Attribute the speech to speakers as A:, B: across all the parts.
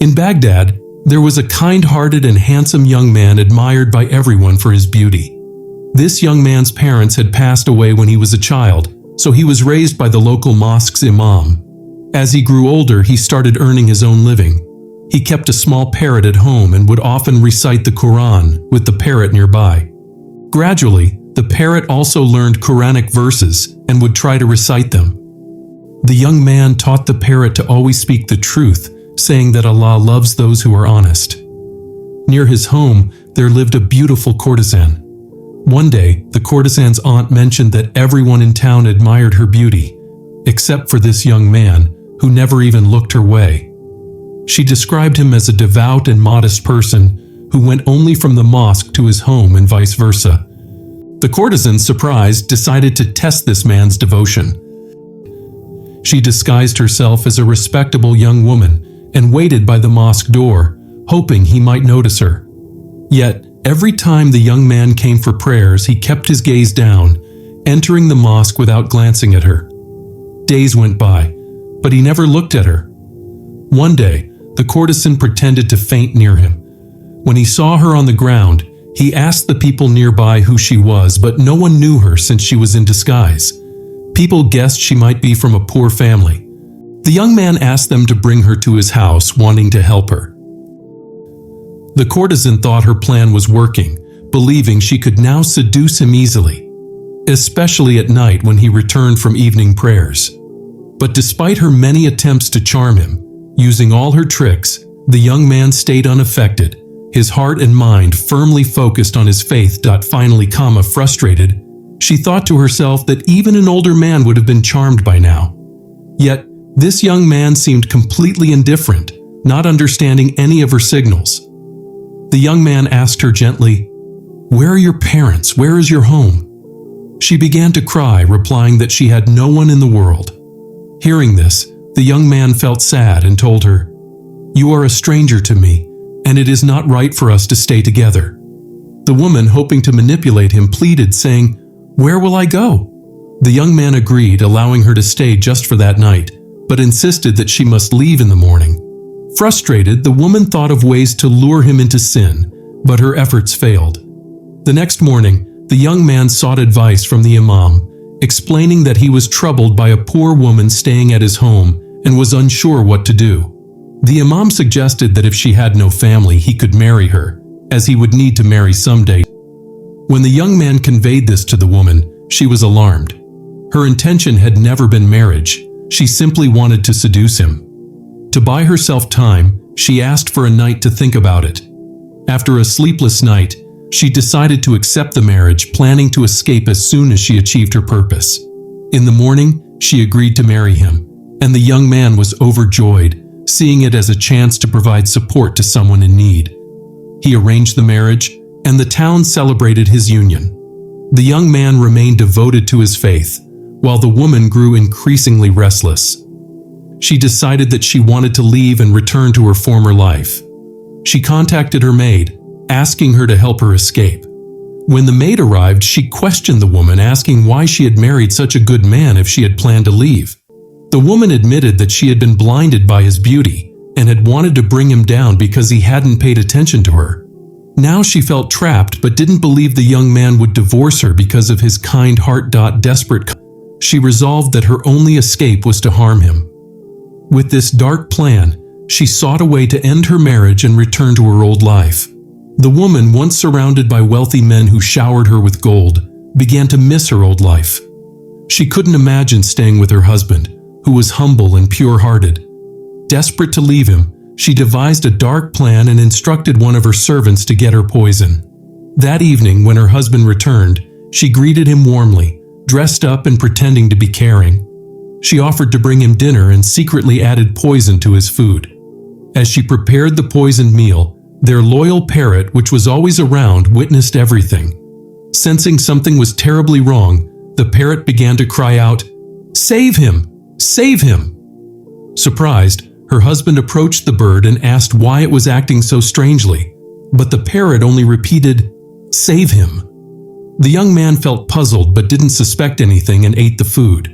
A: In Baghdad, there was a kind-hearted and handsome young man admired by everyone for his beauty. This young man's parents had passed away when he was a child, so he was raised by the local mosque's imam. As he grew older, he started earning his own living. He kept a small parrot at home and would often recite the Quran with the parrot nearby. Gradually, the parrot also learned Quranic verses and would try to recite them. The young man taught the parrot to always speak the truth, saying that Allah loves those who are honest. Near his home, there lived a beautiful courtesan. One day, the courtesan's aunt mentioned that everyone in town admired her beauty, except for this young man, who never even looked her way. She described him as a devout and modest person who went only from the mosque to his home and vice versa. The courtesan, surprised, decided to test this man's devotion. She disguised herself as a respectable young woman and waited by the mosque door, hoping he might notice her. Yet, every time the young man came for prayers, he kept his gaze down, entering the mosque without glancing at her. Days went by, but he never looked at her. One day, the courtesan pretended to faint near him. When he saw her on the ground, he asked the people nearby who she was, but no one knew her since she was in disguise. People guessed she might be from a poor family. The young man asked them to bring her to his house, wanting to help her. The courtesan thought her plan was working, believing she could now seduce him easily, especially at night when he returned from evening prayers. But despite her many attempts to charm him, using all her tricks, the young man stayed unaffected, his heart and mind firmly focused on his faith. Finally, frustrated, she thought to herself that even an older man would have been charmed by now. Yet, this young man seemed completely indifferent, not understanding any of her signals. The young man asked her gently, "Where are your parents? Where is your home?" She began to cry, replying that she had no one in the world. Hearing this, the young man felt sad and told her, "You are a stranger to me, and it is not right for us to stay together." The woman, hoping to manipulate him, pleaded, saying, "Where will I go?" The young man agreed, allowing her to stay just for that night, but insisted that she must leave in the morning. Frustrated, the woman thought of ways to lure him into sin, but her efforts failed. The next morning, the young man sought advice from the imam, explaining that he was troubled by a poor woman staying at his home and was unsure what to do. The imam suggested that if she had no family, he could marry her, as he would need to marry someday. When the young man conveyed this to the woman, she was alarmed. Her intention had never been marriage. She simply wanted to seduce him. To buy herself time, she asked for a night to think about it. After a sleepless night, she decided to accept the marriage, planning to escape as soon as she achieved her purpose. In the morning, she agreed to marry him, and the young man was overjoyed, seeing it as a chance to provide support to someone in need. He arranged the marriage, and the town celebrated his union. The young man remained devoted to his faith, while the woman grew increasingly restless. She decided that she wanted to leave and return to her former life. She contacted her maid, asking her to help her escape. When the maid arrived, she questioned the woman, asking why she had married such a good man if she had planned to leave. The woman admitted that she had been blinded by his beauty and had wanted to bring him down because he hadn't paid attention to her. Now she felt trapped but didn't believe the young man would divorce her because of his kind heart. Desperate, she resolved that her only escape was to harm him. With this dark plan, she sought a way to end her marriage and return to her old life. The woman, once surrounded by wealthy men who showered her with gold, began to miss her old life. She couldn't imagine staying with her husband, who was humble and pure-hearted. Desperate to leave him, she devised a dark plan and instructed one of her servants to get her poison. That evening, when her husband returned, she greeted him warmly, dressed up and pretending to be caring. She offered to bring him dinner and secretly added poison to his food. As she prepared the poisoned meal, their loyal parrot, which was always around, witnessed everything. Sensing something was terribly wrong, the parrot began to cry out, "Save him! Save him!" Surprised, her husband approached the bird and asked why it was acting so strangely, but the parrot only repeated, "Save him." The young man felt puzzled but didn't suspect anything and ate the food.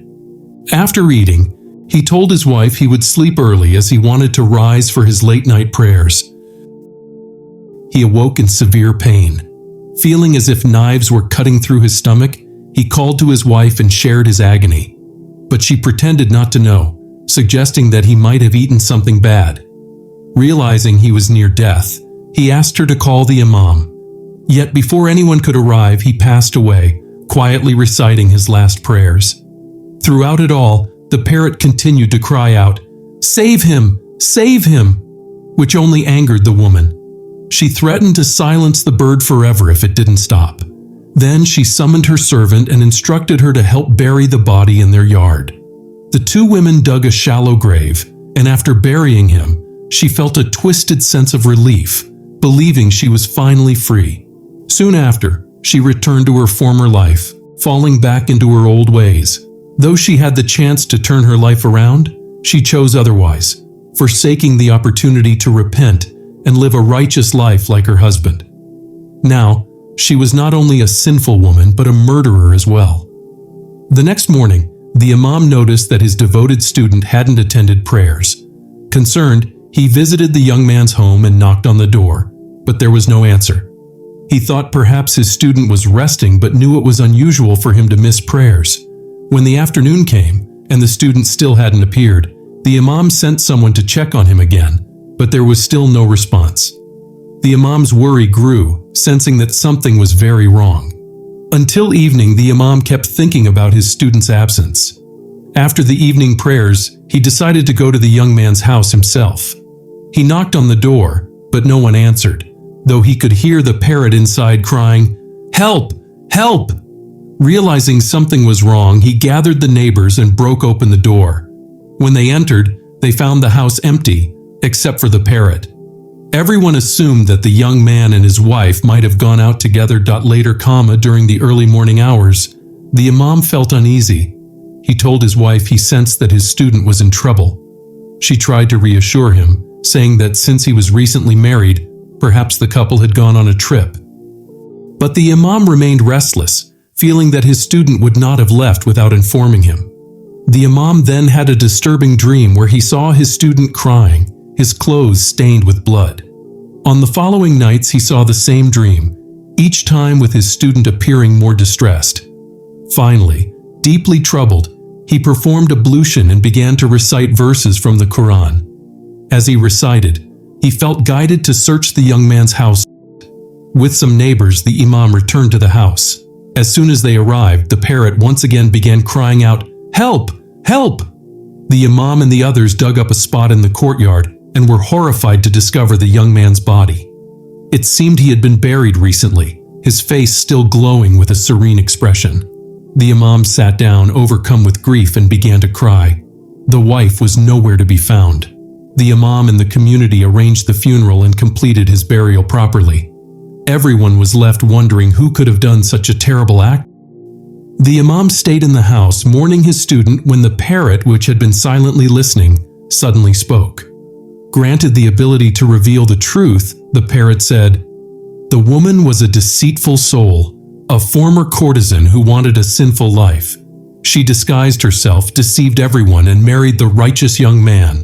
A: After eating, He told his wife he would sleep early as he wanted to rise for his late-night prayers. He awoke in severe pain. Feeling as if knives were cutting through his stomach, he called to his wife and shared his agony. But she pretended not to know, suggesting that he might have eaten something bad. Realizing he was near death, he asked her to call the imam. Yet before anyone could arrive, he passed away, quietly reciting his last prayers. Throughout it all, the parrot continued to cry out, "Save him! Save him!" which only angered the woman. She threatened to silence the bird forever if it didn't stop. Then she summoned her servant and instructed her to help bury the body in their yard. The two women dug a shallow grave, and after burying him, she felt a twisted sense of relief, believing she was finally free. Soon after, she returned to her former life, falling back into her old ways. Though she had the chance to turn her life around, she chose otherwise, forsaking the opportunity to repent and live a righteous life like her husband. Now, she was not only a sinful woman but a murderer as well. The next morning, the imam noticed that his devoted student hadn't attended prayers. Concerned, he visited the young man's home and knocked on the door, but there was no answer. He thought perhaps his student was resting but knew it was unusual for him to miss prayers. When the afternoon came and the student still hadn't appeared, the imam sent someone to check on him again, but there was still no response. The imam's worry grew, sensing that something was very wrong. Until evening, the imam kept thinking about his student's absence. After the evening prayers, he decided to go to the young man's house himself. He knocked on the door, but no one answered, though he could hear the parrot inside crying, "Help! Help!" Realizing something was wrong, he gathered the neighbors and broke open the door. When they entered, they found the house empty, except for the parrot. Everyone assumed that the young man and his wife might have gone out together. Later, during the early morning hours, the imam felt uneasy. He told his wife he sensed that his student was in trouble. She tried to reassure him, saying that since he was recently married, perhaps the couple had gone on a trip. But the imam remained restless, feeling that his student would not have left without informing him. The imam then had a disturbing dream where he saw his student crying, his clothes stained with blood. On the following nights, he saw the same dream, each time with his student appearing more distressed. Finally, deeply troubled, he performed ablution and began to recite verses from the Quran. As he recited, he felt guided to search the young man's house. With some neighbors, the imam returned to the house. As soon as they arrived, the parrot once again began crying out, "Help! Help!" The imam and the others dug up a spot in the courtyard and were horrified to discover the young man's body. It seemed he had been buried recently, his face still glowing with a serene expression. The imam sat down, overcome with grief, and began to cry. The wife was nowhere to be found. The imam and the community arranged the funeral and completed his burial properly. Everyone was left wondering who could have done such a terrible act. The imam stayed in the house, mourning his student, when the parrot, which had been silently listening, suddenly spoke. Granted the ability to reveal the truth, the parrot said, "The woman was a deceitful soul, a former courtesan who wanted a sinful life. She disguised herself, deceived everyone, and married the righteous young man."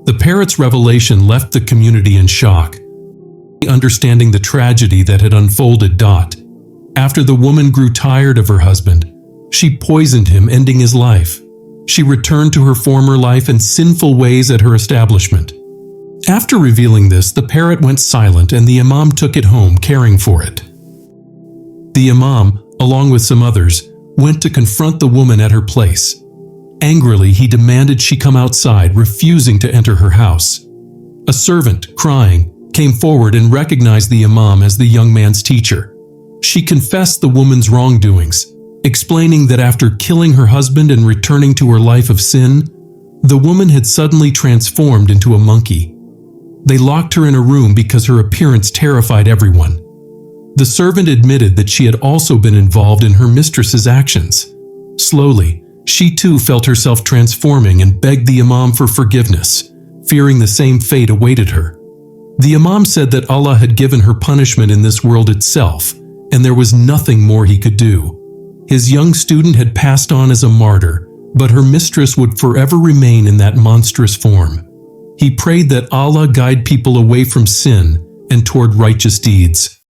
A: The parrot's revelation left the community in shock, understanding the tragedy that had unfolded. After the woman grew tired of her husband, she poisoned him, ending his life. She returned to her former life and sinful ways at her establishment. After revealing this, the parrot went silent and the imam took it home, caring for it. The imam, along with some others, went to confront the woman at her place. Angrily, he demanded she come outside, refusing to enter her house. A servant, crying, came forward and recognized the imam as the young man's teacher. She confessed the woman's wrongdoings, explaining that after killing her husband and returning to her life of sin, the woman had suddenly transformed into a monkey. They locked her in a room because her appearance terrified everyone. The servant admitted that she had also been involved in her mistress's actions. Slowly, she too felt herself transforming and begged the imam for forgiveness, fearing the same fate awaited her. The imam said that Allah had given her punishment in this world itself, and there was nothing more he could do. His young student had passed on as a martyr, but her mistress would forever remain in that monstrous form. He prayed that Allah guide people away from sin and toward righteous deeds.